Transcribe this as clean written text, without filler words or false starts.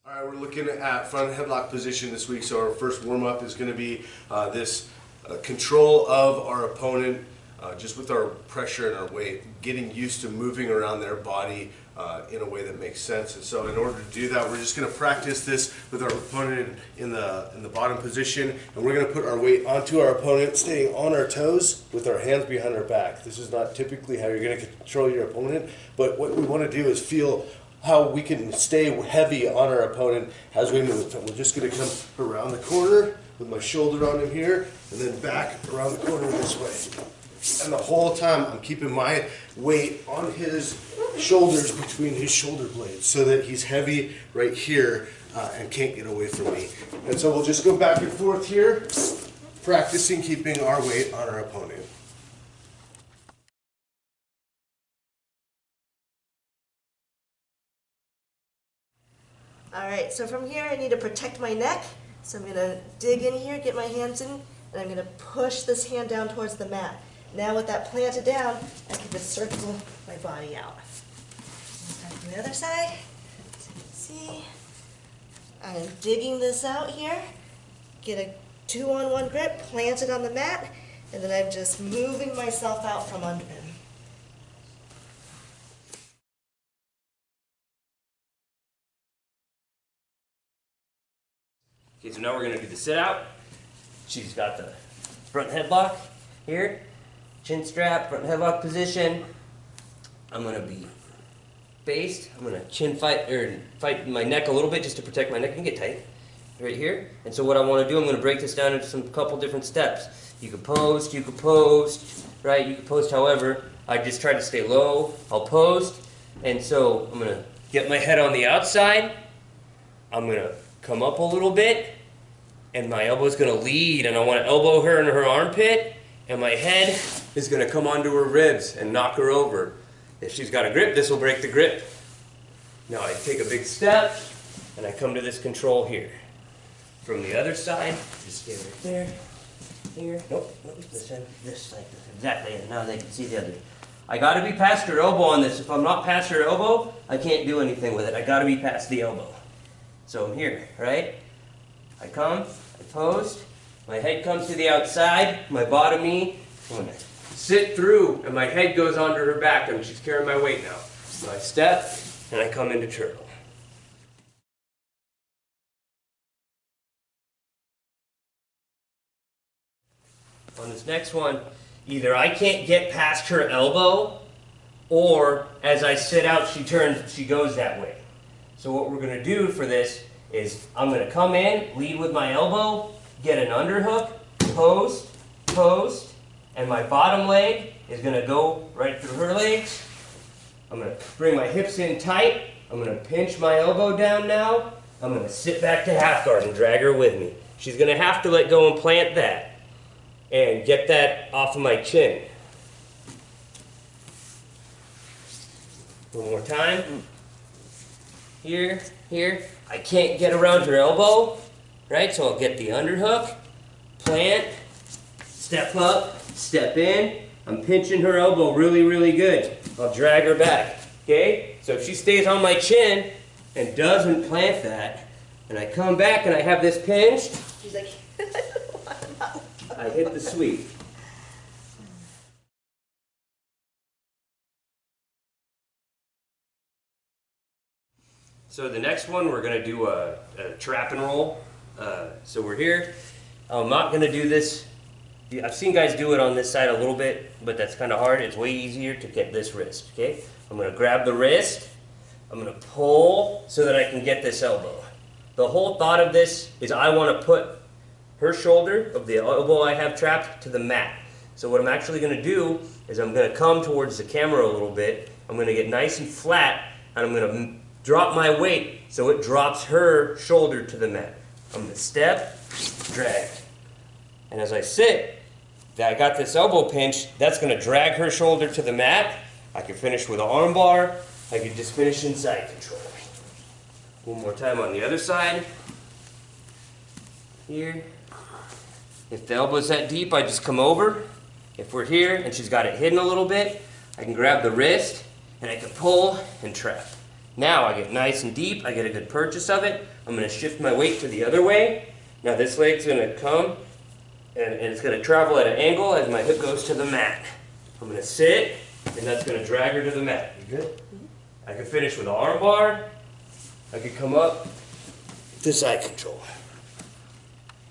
All right, we're looking at front headlock position this week. So our first warm-up is going to be this control of our opponent just with our pressure and our weight, getting used to moving around their body in a way that makes sense. And so in order to do that, we're just going to practice this with our opponent in the bottom position, and we're going to put our weight onto our opponent, staying on our toes with our hands behind our back. This is not typically how you're going to control your opponent, but what we want to do is feel how we can stay heavy on our opponent as we move. So we're just going to come around the corner with my shoulder on him here, and then back around the corner this way. And the whole time I'm keeping my weight on his shoulders between his shoulder blades so that he's heavy right here and can't get away from me. And so we'll just go back and forth here, practicing keeping our weight on our opponent. All right, so from here I need to protect my neck. So I'm gonna dig in here, get my hands in, and I'm gonna push this hand down towards the mat. Now with that planted down, I can just circle my body out. From the other side, so you can see, I'm digging this out here, get a 2-on-1 grip, plant it on the mat, and then I'm just moving myself out from under him. Okay, so now we're going to do the sit out. She's got the front headlock here, chin strap, front headlock position. I'm going to be faced. I'm going to chin fight my neck a little bit just to protect my neck and get tight right here. And so what I want to do, I'm going to break this down into some couple different steps. You could post, right? You could post however. I just try to stay low. I'll post. And so I'm going to get my head on the outside. I'm going to come up a little bit, and my elbow's going to lead, and I want to elbow her in her armpit, and my head is going to come onto her ribs and knock her over. If she's got a grip, this will break the grip. Now I take a big step, and I come to this control here. From the other side, just stay right there, here, nope, this side, exactly, and now they can see the other. I got to be past her elbow on this. If I'm not past her elbow, I can't do anything with it. I got to be past the elbow. So I'm here, right? I come, I post, my head comes to the outside, my bottom knee, I'm going to sit through, and my head goes onto her back, and she's carrying my weight now. So I step, and I come into turtle. On this next one, either I can't get past her elbow, or as I sit out, she turns, she goes that way. So what we're going to do for this is I'm going to come in, lead with my elbow, get an underhook, post, and my bottom leg is going to go right through her legs. I'm going to bring my hips in tight. I'm going to pinch my elbow down now. I'm going to sit back to half guard and drag her with me. She's going to have to let go and plant that and get that off of my chin. One more time. Here. I can't get around her elbow, right? So I'll get the underhook, plant, step up, step in. I'm pinching her elbow really, really good. I'll drag her back, okay? So if she stays on my chin and doesn't plant that, and I come back and I have this pinched, She's like, I hit the sweep. So the next one, we're going to do a trap and roll. So we're here. I'm not going to do this. I've seen guys do it on this side a little bit, but that's kind of hard. It's way easier to get this wrist, okay? I'm going to grab the wrist. I'm going to pull so that I can get this elbow. The whole thought of this is I want to put her shoulder of the elbow I have trapped to the mat. So what I'm actually going to do is I'm going to come towards the camera a little bit. I'm going to get nice and flat, and I'm going to drop my weight so it drops her shoulder to the mat. I'm going to step, drag. And as I sit, I got this elbow pinch. That's going to drag her shoulder to the mat. I can finish with an arm bar. I can just finish inside control. One more time on the other side. Here. If the elbow's that deep, I just come over. If we're here and she's got it hidden a little bit, I can grab the wrist and I can pull and trap. Now I get nice and deep, I get a good purchase of it. I'm gonna shift my weight to the other way. Now this leg's gonna come and it's gonna travel at an angle as my hip goes to the mat. I'm gonna sit and that's gonna drag her to the mat. You good? I can finish with an arm bar. I could come up to side control.